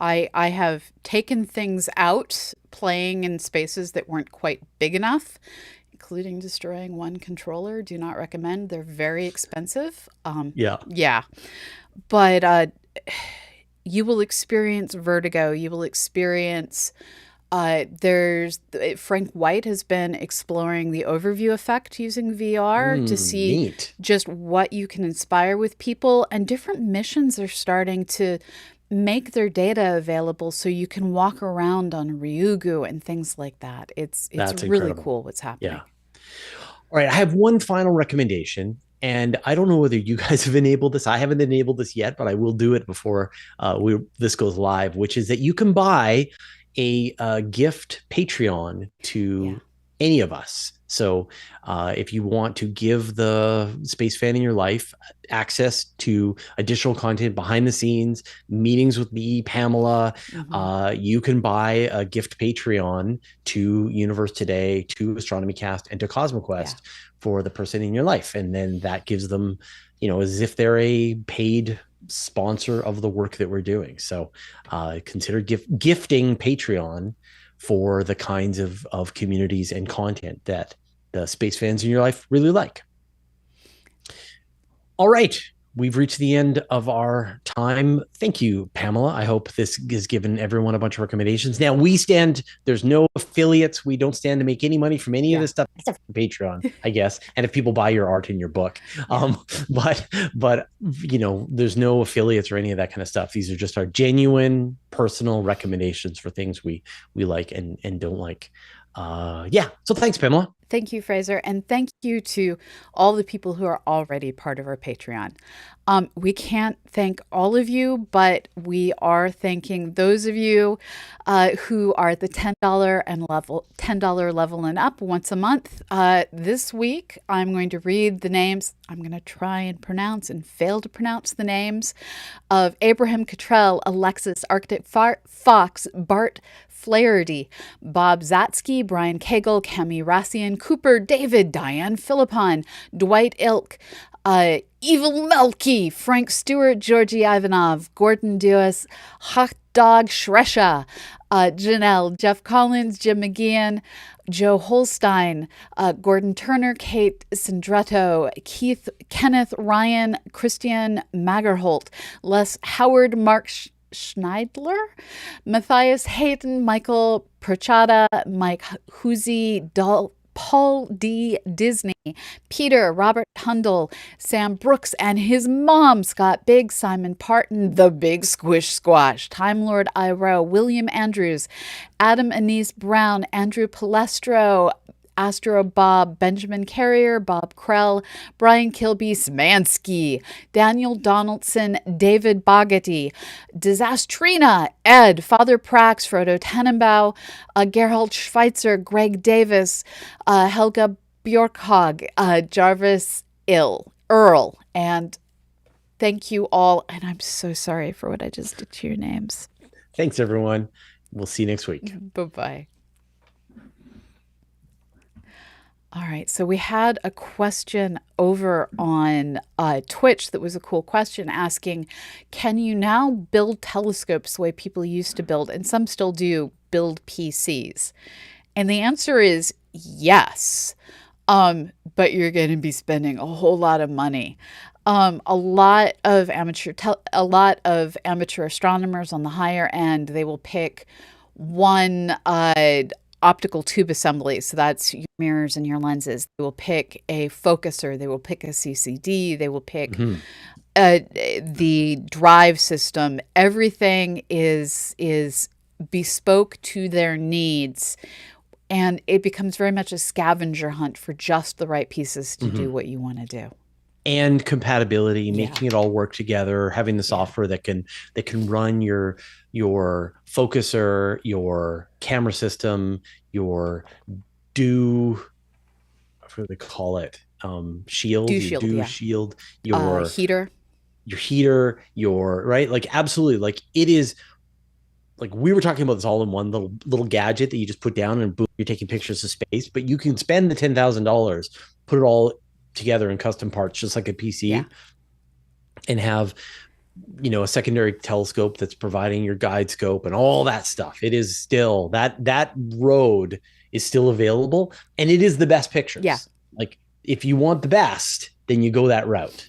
I have taken things out playing in spaces that weren't quite big enough, including destroying one controller. Do not recommend. They're very expensive. Yeah. Yeah. But you will experience vertigo. You will experience there's Frank White has been exploring the overview effect using VR to see Neat. just what you can inspire with people, and different missions are starting to make their data available so you can walk around on Ryugu and things like that. It's That's really incredible. cool what's happening. Yeah. All right. I have one final recommendation, and I don't know whether you guys have enabled this. I haven't enabled this yet, but I will do it before this goes live, which is that you can buy a gift Patreon to Yeah. any of us. So if you want to give the space fan in your life access to additional content behind the scenes, meetings with me, Pamela, Mhm. you can buy a gift Patreon to Universe Today, to Astronomy Cast, and to Yeah. CosmoQuest for the person in your life. And then that gives them, as if they're a paid sponsor of the work that we're doing. So consider gifting Patreon for the kinds of communities and content that the space fans in your life really like. All right. We've reached the end of our time. Thank you, Pamela. I hope this has given everyone a bunch of recommendations. Now, there's no affiliates. We don't stand to make any money from any of Yeah. this stuff except for Patreon, I guess. And if people buy your art in your book. Yeah. But there's no affiliates or any of that kind of stuff. These are just our genuine personal recommendations for things we like and don't like. Yeah. So thanks, Pamela. Thank you, Fraser. And thank you to all the people who are already part of our Patreon. We can't thank all of you, but we are thanking those of you who are at the $10 level and up once a month. This week, I'm going to read the names. I'm going to try and pronounce and fail to pronounce the names of Abraham Cottrell, Alexis Arctic Fox, Bart Flaherty, Bob Zatsky, Brian Cagle, Cami Rassian, Cooper, David, Diane Philippon, Dwight Ilk, Evil Melky, Frank Stewart, Georgi Ivanov, Gordon Dewis, Hot Dog Shresha, Janelle, Jeff Collins, Jim McGeehan, Joe Holstein, Gordon Turner, Kate Sindretto, Kenneth Ryan, Christian Magerholt, Les Howard, Mark Schneidler, Matthias Hayden, Michael Perchada, Mike Huzi, Paul D. Disney, Peter, Robert Hundle, Sam Brooks and his mom, Scott Biggs, Simon Parton, The Big Squish Squash, Time Lord Iro, William Andrews, Adam Anise Brown, Andrew Poelstra, Astro Bob, Benjamin Carrier, Bob Krell, Brian Kilby, Smansky, Daniel Donaldson, David Bogetti, Disastrina, Ed, Father Prax, Frodo Tenenbaum, Gerhard Schweitzer, Greg Davis, Helga Bjorkhog, Jarvis Earl, and thank you all. And I'm so sorry for what I just did to your names. Thanks, everyone. We'll see you next week. Bye-bye. All right, so we had a question over on Twitch that was a cool question asking, can you now build telescopes the way people used to build, and some still do, build PCs? And the answer is yes, but you're going to be spending a whole lot of money. A lot of amateur astronomers on the higher end, they will pick one optical tube assembly. So that's your mirrors and your lenses. They will pick a focuser. They will pick a CCD. They will pick the drive system. Everything is bespoke to their needs. And it becomes very much a scavenger hunt for just the right pieces to do what you want to do. And compatibility, making it all work together, having the software that can run your focuser, your camera system, your what do they call it? Shield, shield, your heater, right? Like absolutely, like it is. Like we were talking about this all in one little gadget that you just put down and boom, you're taking pictures of space. But you can spend the $10,000, put it all together in custom parts, just like a PC, and have a secondary telescope that's providing your guide scope and all that stuff. It is still that road is still available, and it is the best pictures. Like if you want the best, then you go that route.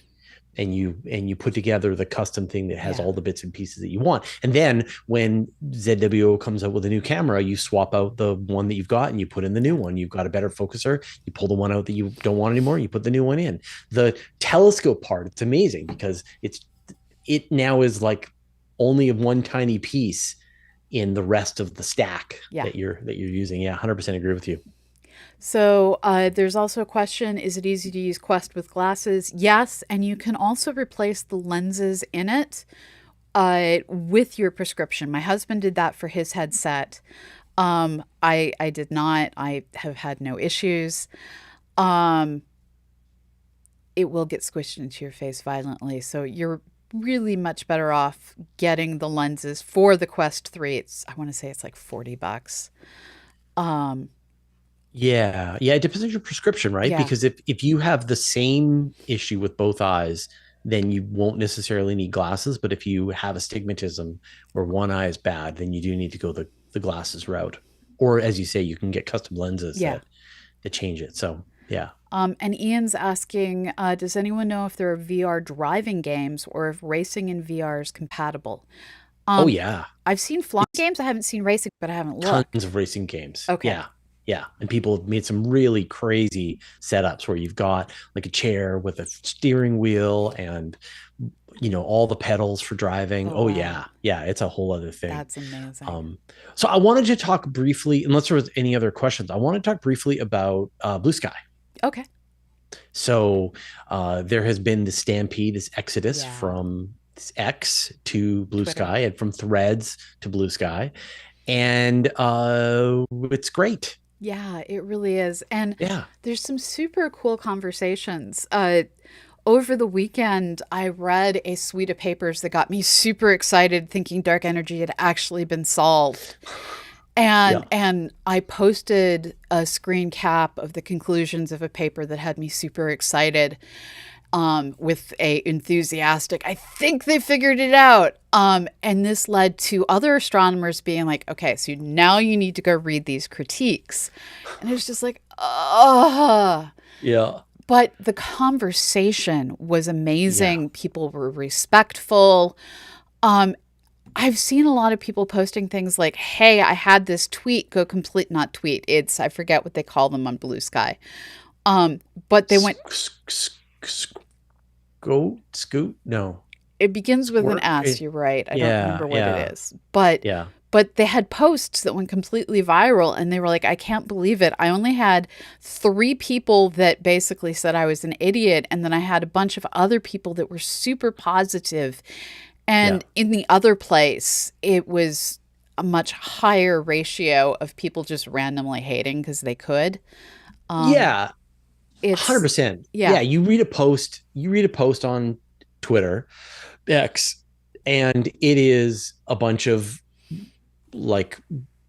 And you put together the custom thing that has all the bits and pieces that you want. And then when ZWO comes out with a new camera, you swap out the one that you've got and you put in the new one. You've got a better focuser. You pull the one out that you don't want anymore. You put the new one in. The telescope part, it's amazing because it now is like only one tiny piece in the rest of the stack that you're using. Yeah, 100% agree with you. So there's also a question, is it easy to use Quest with glasses? Yes, and you can also replace the lenses in it with your prescription. My husband did that for his headset. I did not. I have had no issues. It will get squished into your face violently, so you're really much better off getting the lenses for the Quest 3. I want to say it's like $40. Yeah, it depends on your prescription, right? Because if you have the same issue with both eyes, then you won't necessarily need glasses. But if you have astigmatism where one eye is bad, then you do need to go the glasses route. Or as you say, you can get custom lenses that change it. So yeah. And Ian's asking, does anyone know if there are VR driving games or if racing in VR is compatible? Oh yeah, I've seen flying games. I haven't seen racing, but I haven't looked. Tons of racing games. Okay. Yeah. And people have made some really crazy setups where you've got like a chair with a steering wheel and, all the pedals for driving. Oh, wow. Yeah. It's a whole other thing. That's amazing. So I wanted to talk briefly, unless there was any other questions, I want to talk briefly about Blue Sky. Okay. So there has been this stampede, this exodus from X to Blue Twitter. Sky and from Threads to Blue Sky. And it's great. Yeah, it really is. And there's some super cool conversations. Over the weekend, I read a suite of papers that got me super excited, thinking dark energy had actually been solved. And I posted a screen cap of the conclusions of a paper that had me super excited. with a enthusiastic, I think they figured it out. And this led to other astronomers being like, okay, so now you need to go read these critiques. And it was just like, Yeah. but the conversation was Yeah. amazing. People were respectful. Um, I've seen a lot of people posting things like, hey, I had this tweet go complete, not tweet, it's, I forget what they call them on Blue Sky. But they went, Scoot? No. it begins with an Squirt? S, you're right. I don't Yeah. remember what it Yeah. is. But Yeah. they had posts that went completely viral and they were like, I can't believe it. I only had 3 people that basically said I was an idiot. And then I had a bunch of other people that were super positive. Yeah. And in the other place, it was a much higher ratio of people just randomly hating because they could. Um, Yeah. it's, 100%. Yeah. yeah, You read a post on Twitter, X, and it is a bunch of like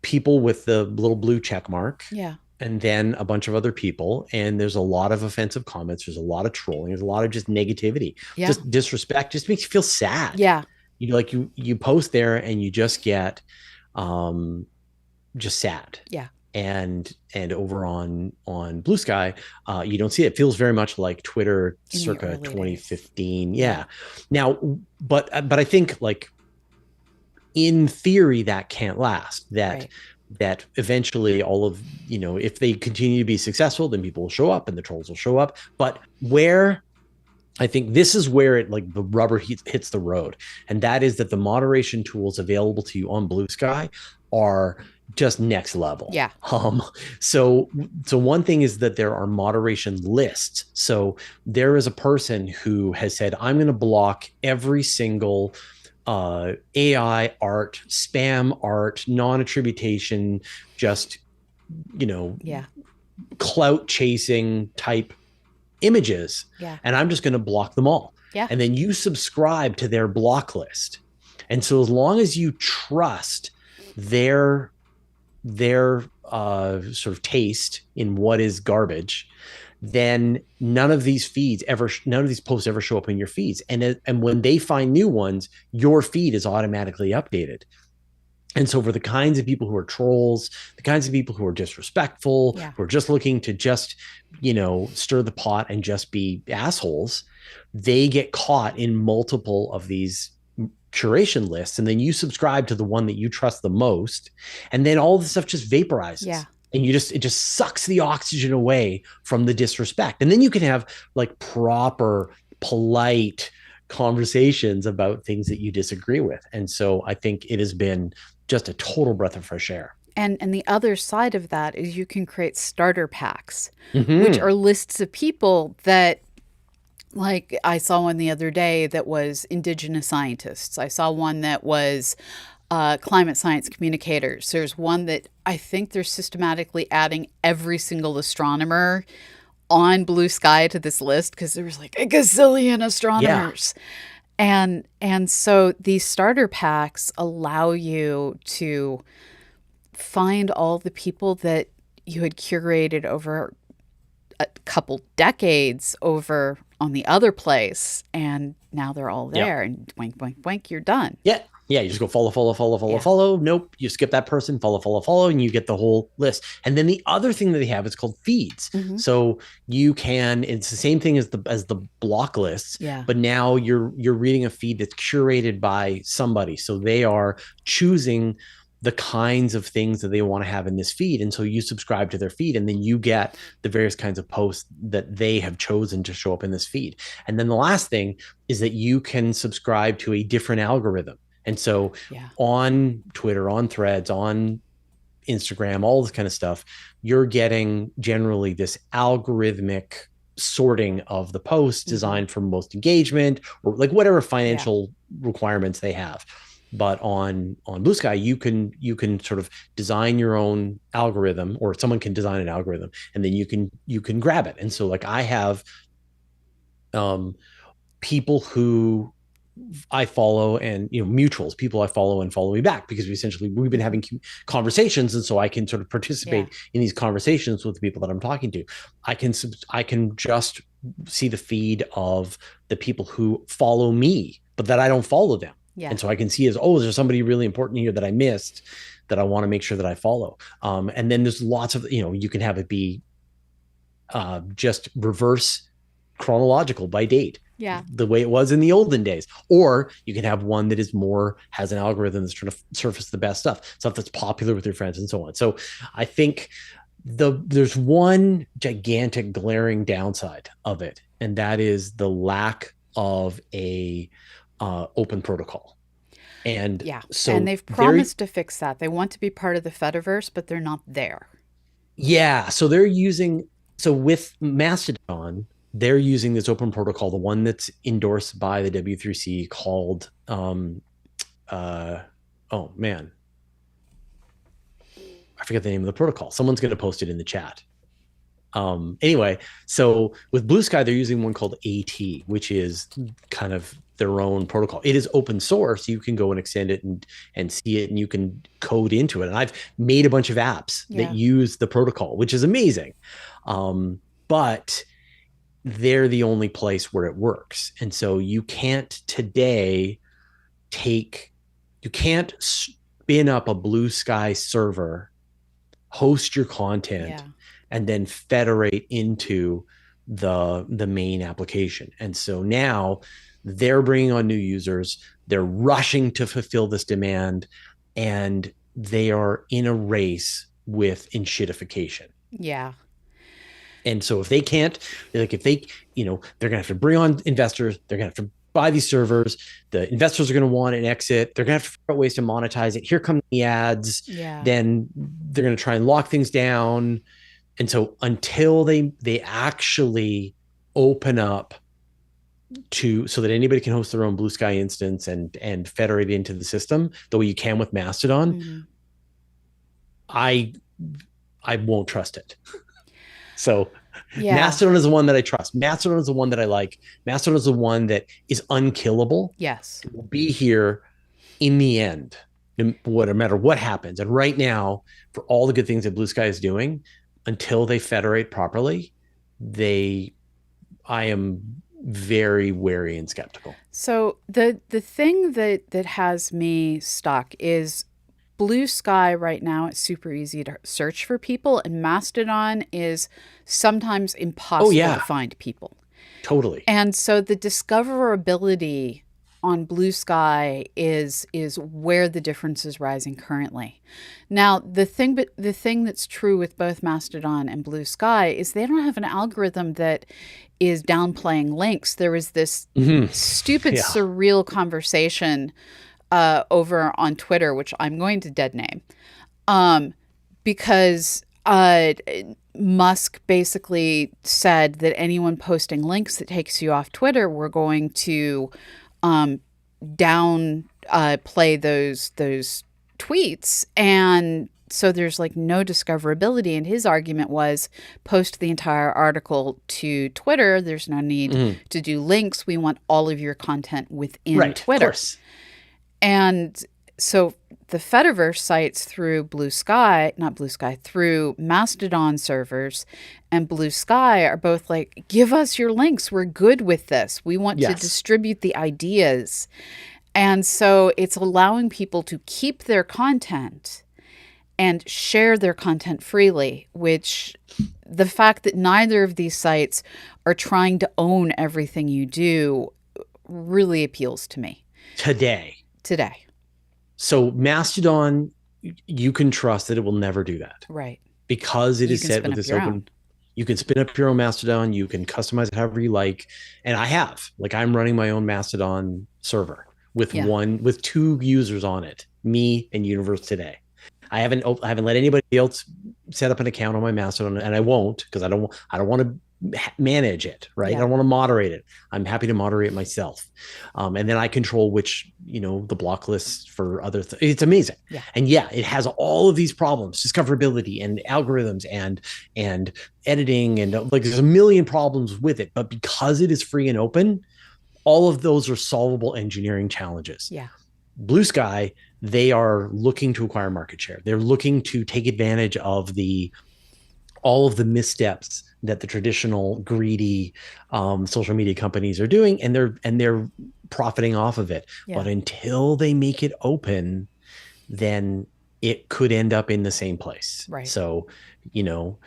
people with the little blue check mark, yeah, and then a bunch of other people, and there's a lot of offensive comments, there's a lot of trolling, there's a lot of just negativity, yeah, just disrespect, just makes you feel sad. yeah, You post there and you just get just sad. yeah. And over on Blue Sky, you don't see it. It feels very much like Twitter In the circa early days. 2015. Yeah. Now, but I think like in theory that can't last. Right. That eventually all of, if they continue to be successful, then people will show up and the trolls will show up. But where I think this is where it like the rubber hits the road, and that is that the moderation tools available to you on Blue Sky are just next level. Yeah. So one thing is that there are moderation lists. So there is a person who has said, I'm going to block every single AI art, spam art, non-attribution, just Yeah. clout chasing type images, Yeah. and I'm just going to block them all. Yeah. And then you subscribe to their block list. And so as long as you trust their sort of taste in what is garbage, then none of these posts ever show up in your feeds. And when they find new ones, your feed is automatically updated. And so for the kinds of people who are trolls, the kinds of people who are disrespectful, Yeah. who are just looking to just, stir the pot and just be assholes, they get caught in multiple of these curation lists. And then you subscribe to the one that you trust the most. And then all this stuff just vaporizes. Yeah. And it just sucks the oxygen away from the disrespect. And then you can have like proper, polite conversations about things that you disagree with. And so I think it has been just a total breath of fresh air. And the other side of that is you can create starter packs, Mm-hmm. which are lists of people that, like, I saw one the other day that was indigenous scientists. I saw one that was climate science communicators. There's one that I think they're systematically adding every single astronomer on Blue Sky to this list because there was like a gazillion astronomers. Yeah. And so these starter packs allow you to find all the people that you had curated over a couple decades over on the other place, and now they're all there. Yep. And wink, wink, wink, you're done. Yeah. Yeah, you just go follow. Nope, you skip that person, follow, and you get the whole list. And then the other thing that they have is called feeds. Mm-hmm. So you can, it's the same thing as the block lists, but now you're reading a feed that's curated by somebody. So they are choosing the kinds of things that they want to have in this feed. And so you subscribe to their feed, and then you get the various kinds of posts that they have chosen to show up in this feed. And then the last thing is that you can subscribe to a different algorithm. And so on Twitter, on Threads, on Instagram, all this kind of stuff, you're getting generally this algorithmic sorting of the posts designed for most engagement or like whatever financial requirements they have. But on Blue Sky, you can sort of design your own algorithm, or someone can design an algorithm, and then you can grab it. And so like I have people who I follow, and mutuals, people I follow and follow me back, because we've been having conversations, and so I can sort of participate in these conversations with the people that I'm talking to. I can just see the feed of the people who follow me, but that I don't follow them. Yeah. And so I can see as, oh, there's somebody really important here that I missed that I want to make sure that I follow. And then there's lots of, you can have it be just reverse chronological by date. Yeah. The way it was in the olden days. Or you can have one that is has an algorithm that's trying to surface the best stuff that's popular with your friends and so on. So I think there's one gigantic glaring downside of it, and that is the lack of a open protocol. And and they've promised to fix that. They want to be part of the Fediverse, but they're not there. Yeah. So with Mastodon, they're using this open protocol, the one that's endorsed by the W3C, called oh man, I forget the name of the protocol. Someone's going to post it in the chat. Anyway, so with Blue Sky, they're using one called AT, which is kind of their own protocol. It is open source. You can go and extend it and see it, and you can code into it. And I've made a bunch of apps that use the protocol, which is amazing. But they're the only place where it works. And so you can't today spin up a Blue Sky server, host your content, and then federate into the main application. And so now they're bringing on new users. They're rushing to fulfill this demand, and they are in a race with enshittification. Yeah. And so if they can't, they're going to have to bring on investors. They're going to have to buy these servers. The investors are going to want an exit. They're going to have to figure out ways to monetize it. Here come the ads. Yeah. Then they're going to try and lock things down. And so until they actually open up so that anybody can host their own Blue Sky instance and federate into the system the way you can with Mastodon, I won't trust it. So Mastodon is the one that I trust. Mastodon is the one that I like. Mastodon is the one that is unkillable. Yes. It will be here in the end, no matter what happens. And right now, for all the good things that Blue Sky is doing, until they federate properly, I am very wary and skeptical. So the thing that has me stuck is Blue Sky right now. It's super easy to search for people, and Mastodon is sometimes impossible to find people. Totally. And so the discoverability on Blue Sky is where the difference is rising currently. Now, the thing that's true with both Mastodon and Blue Sky is they don't have an algorithm that is downplaying links. There was this stupid, surreal conversation over on Twitter, which I'm going to dead name, because Musk basically said that anyone posting links that takes you off Twitter, we're going to down play those tweets, and so there's like no discoverability. And his argument was, post the entire article to Twitter. There's no need to do links. We want all of your content within Twitter. Of course. And so the Fediverse sites through through Mastodon servers and Blue Sky are both like, give us your links. We're good with this. We want to distribute the ideas. And so it's allowing people to keep their content and share their content freely, which the fact that neither of these sites are trying to own everything you do really appeals to me. Today. So Mastodon, you can trust that it will never do that. Right. Because it is set with this open. You can spin up your own Mastodon. You can customize it however you like. And I'm running my own Mastodon server with with 2 users on it, me and Universe Today. I haven't let anybody else set up an account on my Mastodon, and I won't, because I don't want to manage it, right? I don't want to moderate it. I'm happy to moderate it myself. And then I control which, the block lists for other things. It's amazing. Yeah. And it has all of these problems, discoverability and algorithms and editing, and like there's a million problems with it. But because it is free and open, all of those are solvable engineering challenges. Yeah. Blue Sky, they are looking to acquire market share. They're looking to take advantage of all of the missteps that the traditional greedy social media companies are doing, and they're profiting off of it. Yeah. But until they make it open, then it could end up in the same place. Right. So, no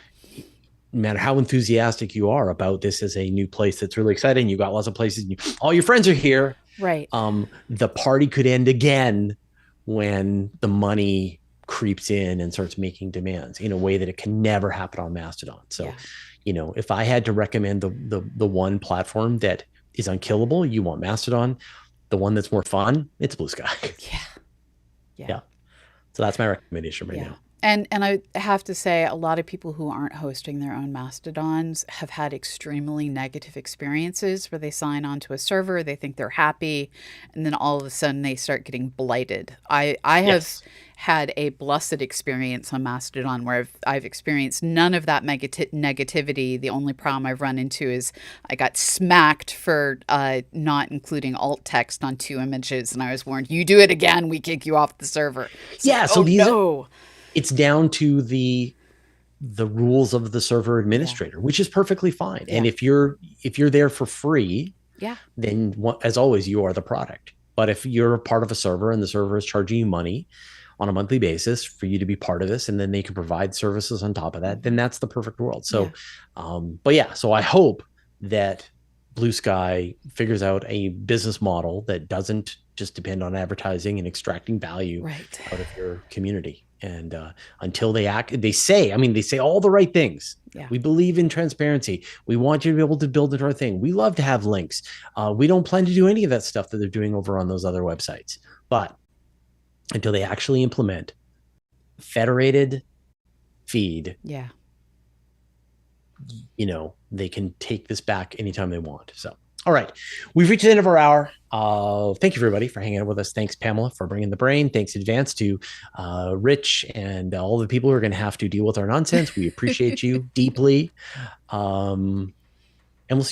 matter how enthusiastic you are about this as a new place that's really exciting, you got lots of places, all your friends are here. Right. The party could end again when the money creeps in and starts making demands in a way that it can never happen on Mastodon. So, if I had to recommend the one platform that is unkillable, you want Mastodon. The one that's more fun, it's Blue Sky. Yeah. So that's my recommendation right now. And I have to say, a lot of people who aren't hosting their own Mastodons have had extremely negative experiences where they sign onto a server, they think they're happy, and then all of a sudden they start getting blighted. I have had a blessed experience on Mastodon where I've experienced none of that negativity. The only problem I've run into is I got smacked for not including alt text on 2 images, and I was warned, you do it again, we kick you off the server. It's down to the rules of the server administrator, which is perfectly fine. And if you're there for free, then as always, you are the product. But if you're a part of a server and the server is charging you money on a monthly basis for you to be part of this, and then they can provide services on top of that, then that's the perfect world. So, so I hope that Blue Sky figures out a business model that doesn't just depend on advertising and extracting value out of your community. And until they say all the right things. We believe in transparency. We want you to be able to build into our thing. We love to have links. We don't plan to do any of that stuff that they're doing over on those other websites. But until they actually implement federated feed, they can take this back anytime they want. So, all right, we've reached the end of our hour. Thank you, everybody, for hanging out with us. Thanks, Pamela, for bringing the brain. Thanks in advance to Rich and all the people who are going to have to deal with our nonsense. We appreciate you deeply.